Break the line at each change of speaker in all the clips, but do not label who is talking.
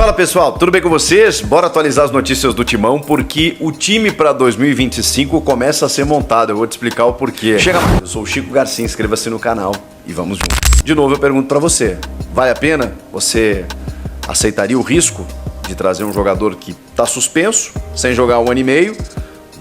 Fala pessoal, tudo bem com vocês? Bora atualizar as notícias do Timão, porque o time para 2025 começa a ser montado. Eu vou te explicar o porquê. Chega mais, eu sou o Chico Garcia, inscreva-se no canal e vamos juntos. De novo eu pergunto para você, vale a pena? Você aceitaria o risco de trazer um jogador que está suspenso, sem jogar 1 ano e meio,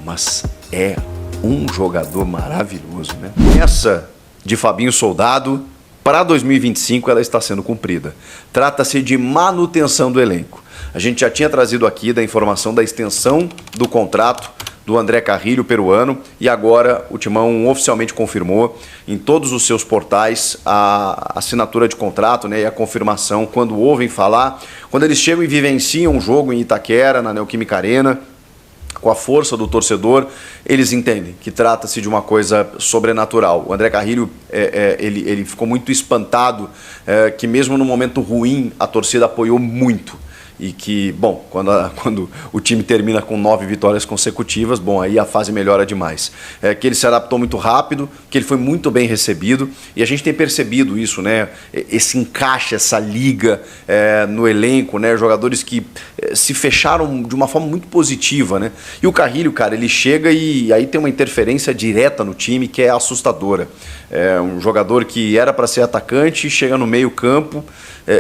mas é um jogador maravilhoso, né? Essa de Fabinho Soldado, para 2025 ela está sendo cumprida. Trata-se de manutenção do elenco. A gente já tinha trazido aqui da informação da extensão do contrato do André Carrilho, peruano, e agora o Timão oficialmente confirmou em todos os seus portais a assinatura de contrato, né, e a confirmação quando ouvem falar, quando eles chegam e vivenciam um jogo em Itaquera, na Neoquímica Arena, com a força do torcedor, eles entendem que trata-se de uma coisa sobrenatural. O André Carrilho, ele ficou muito espantado, que mesmo no momento ruim, a torcida apoiou muito. E que, bom, quando o time termina com 9 vitórias consecutivas, bom, aí a fase melhora demais. Que ele se adaptou muito rápido, que ele foi muito bem recebido, e a gente tem percebido isso, né? Esse encaixe, essa liga no elenco, né? Jogadores que se fecharam de uma forma muito positiva, né? E o Carrilho, cara, ele chega e aí tem uma interferência direta no time que é assustadora. É um jogador que era para ser atacante, chega no meio campo,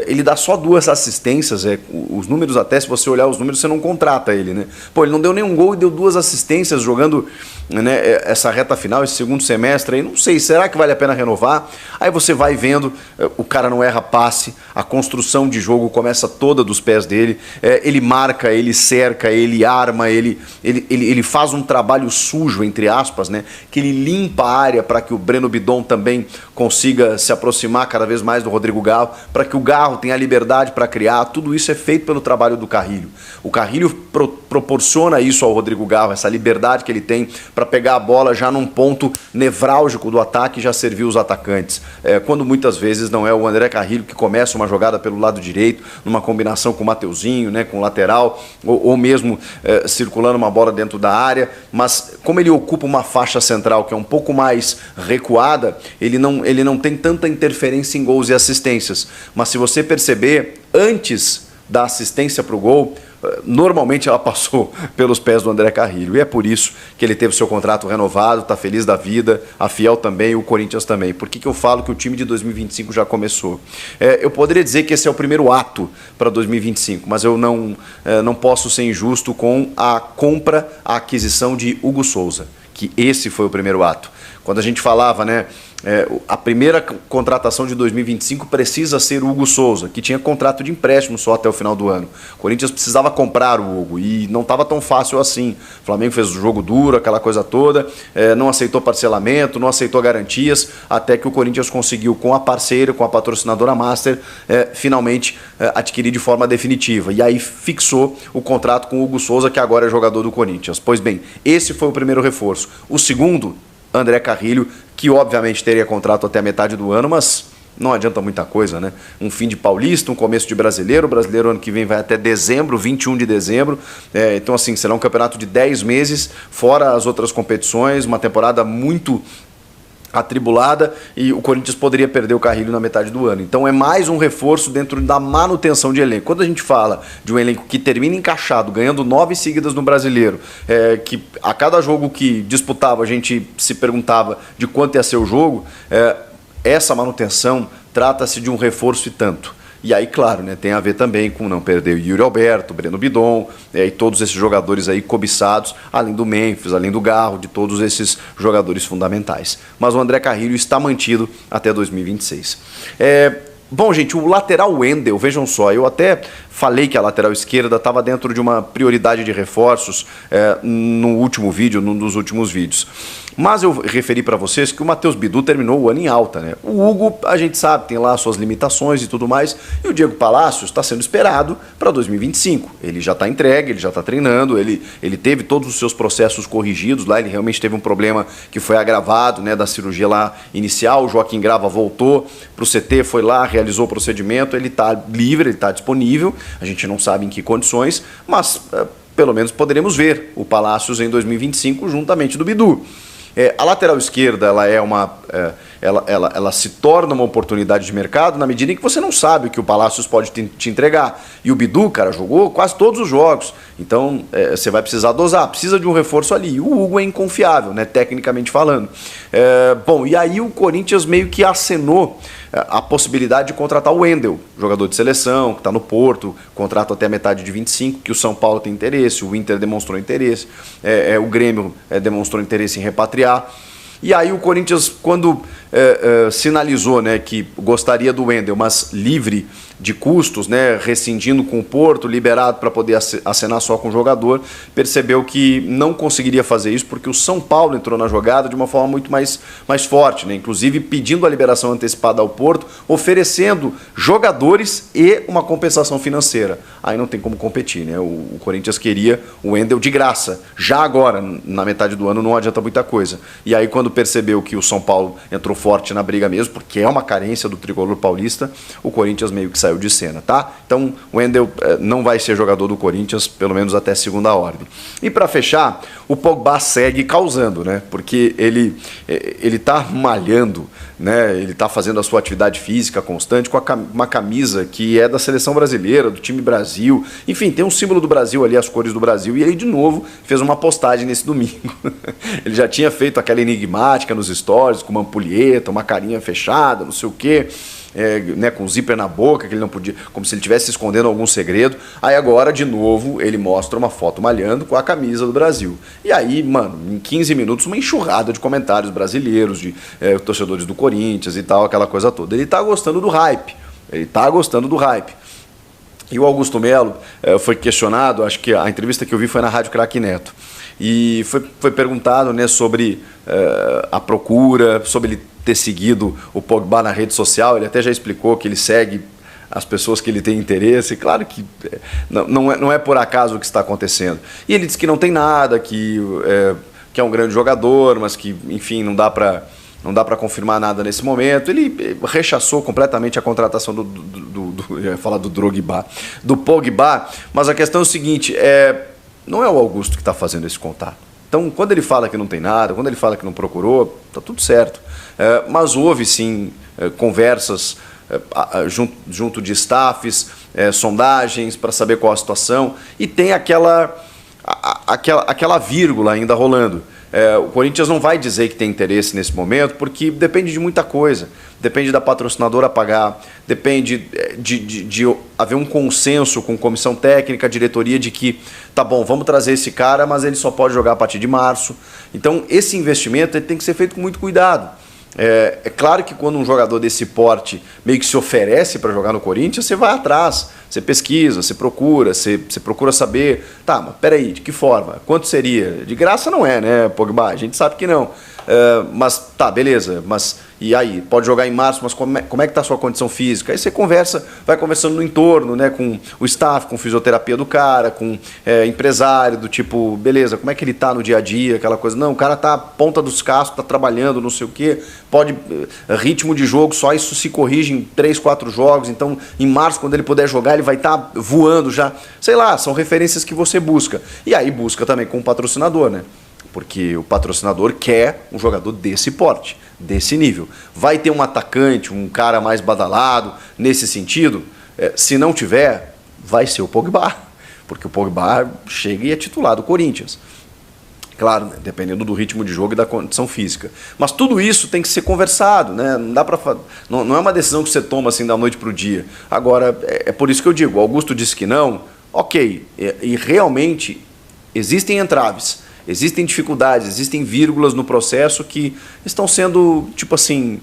ele dá só 2 assistências, os números até, se você olhar os números, você não contrata ele, né? Pô, ele não deu nenhum gol e deu 2 assistências jogando, né, essa reta final, esse segundo semestre aí, não sei, será que vale a pena renovar? Aí você vai vendo, o cara não erra passe, a construção de jogo começa toda dos pés dele, ele marca, ele cerca, ele arma, ele faz um trabalho sujo, entre aspas, né, que ele limpa a área para que o Breno Bidon também consiga se aproximar cada vez mais do Rodrigo Garro, para que o Garro tenha liberdade para criar. Tudo isso é feito pelo trabalho do Carrilho. O Carrilho proporciona isso ao Rodrigo Garro, essa liberdade que ele tem para pegar a bola já num ponto nevrálgico do ataque e já servir os atacantes. Quando muitas vezes não é o André Carrilho que começa uma jogada pelo lado direito, numa combinação com o Mateuzinho, né, com o lateral, ou mesmo circulando uma bola dentro da área, mas como ele ocupa uma faixa central que é um pouco mais recuada, ele não tem tanta interferência em gols e assistências. Mas se você perceber, antes da assistência para o gol, normalmente ela passou pelos pés do André Carrilho. E é por isso que ele teve seu contrato renovado, está feliz da vida, a Fiel também, o Corinthians também. Por que eu falo que o time de 2025 já começou? Eu poderia dizer que esse é o primeiro ato para 2025, mas eu não posso ser injusto com a compra, a aquisição de Hugo Souza, que esse foi o primeiro ato. Quando a gente falava, né, a primeira contratação de 2025 precisa ser o Hugo Souza, que tinha contrato de empréstimo só até o final do ano. O Corinthians precisava comprar o Hugo e não estava tão fácil assim. O Flamengo fez o jogo duro, aquela coisa toda, não aceitou parcelamento, não aceitou garantias, até que o Corinthians conseguiu, com a parceira, com a patrocinadora Master, finalmente adquirir de forma definitiva. E aí fixou o contrato com o Hugo Souza, que agora é jogador do Corinthians. Pois bem, esse foi o primeiro reforço. O segundo, André Carrilho, que obviamente teria contrato até a metade do ano, mas não adianta muita coisa, né? Um fim de Paulista, um começo de Brasileiro. O Brasileiro ano que vem vai até dezembro, 21 de dezembro. Então, assim, será um campeonato de 10 meses, fora as outras competições, uma temporada muito atribulada, e o Corinthians poderia perder o Carrilho na metade do ano. Então é mais um reforço dentro da manutenção de elenco. Quando a gente fala de um elenco que termina encaixado, ganhando 9 seguidas no Brasileiro, que a cada jogo que disputava a gente se perguntava de quanto ia ser o jogo, essa manutenção trata-se de um reforço e tanto. E aí, claro, né, tem a ver também com não perder o Yuri Alberto, o Breno Bidon, e todos esses jogadores aí cobiçados, além do Memphis, além do Garro, de todos esses jogadores fundamentais. Mas o André Carrilho está mantido até 2026. Bom, gente, o lateral Wendel, vejam só, eu até falei que a lateral esquerda estava dentro de uma prioridade de reforços no último vídeo, num dos últimos vídeos. Mas eu referi para vocês que o Matheus Bidu terminou o ano em alta, né? O Hugo, a gente sabe, tem lá suas limitações e tudo mais, e o Diego Palacios está sendo esperado para 2025. Ele já está entregue, ele já está treinando, ele teve todos os seus processos corrigidos lá, ele realmente teve um problema que foi agravado, né, da cirurgia lá inicial. O Joaquim Grava voltou para o CT, foi lá, realizou o procedimento, ele está livre, ele está disponível, a gente não sabe em que condições, mas pelo menos poderemos ver o Palacios em 2025 juntamente do Bidu. A lateral esquerda, ela é ela se torna uma oportunidade de mercado na medida em que você não sabe o que o Palácios pode te entregar. E o Bidu, cara, jogou quase todos os jogos. Então, você vai precisar dosar. Precisa de um reforço ali. E o Hugo é inconfiável, né, tecnicamente falando. Bom, e aí o Corinthians meio que acenou a possibilidade de contratar o Wendel, jogador de seleção, que está no Porto, contrato até a metade de 25, que o São Paulo tem interesse, o Inter demonstrou interesse, o Grêmio demonstrou interesse em repatriar. E aí o Corinthians, quando sinalizou, né, que gostaria do Wendel, mas livre de custos, né, rescindindo com o Porto, liberado para poder acenar só com o jogador, percebeu que não conseguiria fazer isso porque o São Paulo entrou na jogada de uma forma muito mais forte, né, inclusive pedindo a liberação antecipada ao Porto, oferecendo jogadores e uma compensação financeira. Aí não tem como competir, né? O Corinthians queria o Wendel de graça, já agora, na metade do ano não adianta muita coisa. E aí quando percebeu que o São Paulo entrou forte na briga mesmo, porque é uma carência do tricolor paulista, o Corinthians meio que saiu de cena, tá? Então o Wendel não vai ser jogador do Corinthians, pelo menos até segunda ordem. E para fechar, o Pogba segue causando, né? Porque ele tá malhando, né? Ele tá fazendo a sua atividade física constante com uma camisa que é da seleção brasileira, do time Brasil. Enfim, tem um símbolo do Brasil ali, as cores do Brasil, e ele de novo fez uma postagem nesse domingo. Ele já tinha feito aquela enigmática nos stories, com uma ampulheta, uma carinha fechada, não sei o quê. Né, com zíper na boca, que ele não podia, como se ele estivesse escondendo algum segredo. Aí agora, de novo, ele mostra uma foto malhando com a camisa do Brasil. E aí, mano, em 15 minutos, uma enxurrada de comentários brasileiros, de torcedores do Corinthians e tal, aquela coisa toda. Ele tá gostando do hype. E o Augusto Melo foi questionado, acho que a entrevista que eu vi foi na Rádio Craque Neto, e foi perguntado, né, sobre a procura, sobre ele ter seguido o Pogba na rede social. Ele até já explicou que ele segue as pessoas que ele tem interesse. Claro que não é por acaso o que está acontecendo. E ele disse que não tem nada, que é um grande jogador, mas que, enfim, não dá para confirmar nada nesse momento. Ele rechaçou completamente a contratação eu ia falar do Drogba, do Pogba, mas a questão é o seguinte, não é o Augusto que está fazendo esse contato. Então, quando ele fala que não tem nada, quando ele fala que não procurou, está tudo certo. Mas houve, sim, conversas junto de staffs, sondagens para saber qual a situação, e tem aquela vírgula ainda rolando. O Corinthians não vai dizer que tem interesse nesse momento, porque depende de muita coisa. Depende da patrocinadora pagar, depende de haver um consenso com comissão técnica, diretoria, de que, tá bom, vamos trazer esse cara, mas ele só pode jogar a partir de março. Então, esse investimento ele tem que ser feito com muito cuidado. É claro que quando um jogador desse porte meio que se oferece para jogar no Corinthians, você vai atrás, você pesquisa, você procura saber, tá, mas peraí, de que forma? Quanto seria? De graça não é, né, Pogba? A gente sabe que não. Mas tá, beleza, mas e aí? Pode jogar em março, mas como é que tá a sua condição física? Aí você vai conversando no entorno, né, com o staff, com fisioterapia do cara, com empresário, do tipo, beleza, como é que ele tá no dia a dia, aquela coisa. Não, o cara tá ponta dos cascos, tá trabalhando, não sei o quê, ritmo de jogo, só isso se corrige em 3, 4 jogos, então em março, quando ele puder jogar, ele vai estar voando já. Sei lá, são referências que você busca. E aí busca também com o patrocinador, né? Porque o patrocinador quer um jogador desse porte, desse nível. Vai ter um atacante, um cara mais badalado nesse sentido? Se não tiver, vai ser o Pogba, porque o Pogba chega e é titular do Corinthians. Claro, né, dependendo do ritmo de jogo e da condição física. Mas tudo isso tem que ser conversado, né? Não é uma decisão que você toma assim da noite para o dia. Agora, é por isso que eu digo, o Augusto disse que não, ok, e realmente existem entraves. Existem dificuldades, existem vírgulas no processo que estão sendo, tipo assim,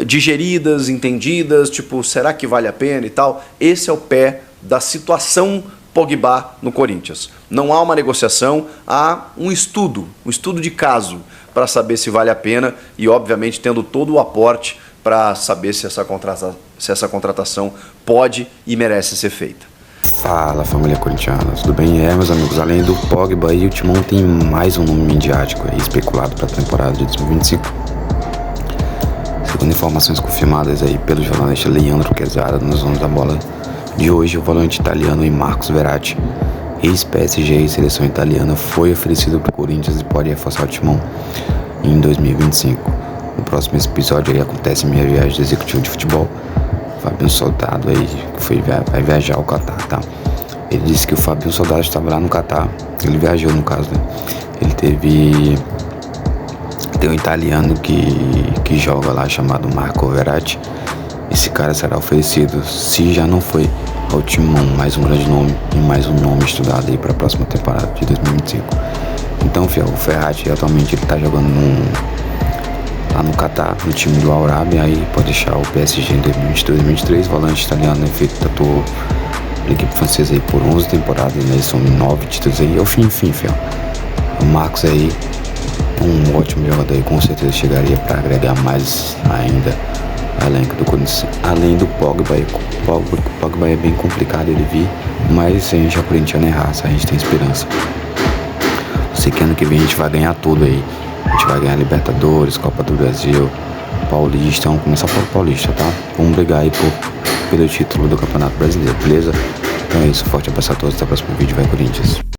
digeridas, entendidas, tipo, será que vale a pena e tal? Esse é o pé da situação Pogba no Corinthians. Não há uma negociação, há um estudo de caso para saber se vale a pena e, obviamente, tendo todo o aporte para saber se essa contratação pode e merece ser feita.
Fala, família corintiana, tudo bem? Meus amigos, além do Pogba, o Timão tem mais um nome midiático especulado para a temporada de 2025. Segundo informações confirmadas aí pelo jornalista Leandro Quezada nos Donos da Bola de hoje, o volante italiano Marcos Verratti, ex-PSG e seleção italiana, foi oferecido para o Corinthians e pode reforçar o Timão em 2025. No próximo episódio aí acontece minha viagem de executivo de futebol. Fabinho Soldado aí vai viajar ao Catar, tá? Ele disse que o Fabinho Soldado estava lá no Catar. Ele viajou, no caso, né? Ele tem um italiano que joga lá chamado Marco Verratti. Esse cara será oferecido, se já não foi, ao Timão, mais um grande nome e mais um nome estudado aí para a próxima temporada de 2025. Então, fiel, o Verratti atualmente ele tá jogando lá no Catar, no time do Al Arabi. Aí pode deixar o PSG em 2022, 2023. Volante italiano, atuou na equipe francesa aí por 11 temporadas, né? São 9 títulos aí. Ao fim, fiel. O Marcos aí, um ótimo jogador aí, com certeza chegaria para agregar mais ainda o elenco do Corinthians. Além do Pogba, o Pogba é bem complicado ele vir, mas se a gente é corintiano é raça, a gente tem esperança. Sei que ano que vem a gente vai ganhar tudo aí. A gente vai ganhar Libertadores, Copa do Brasil, Paulista. Vamos começar pelo Paulista, tá? Vamos brigar aí pelo título do Campeonato Brasileiro, beleza? Então é isso, forte abraço a todos, até o próximo vídeo, vai Corinthians!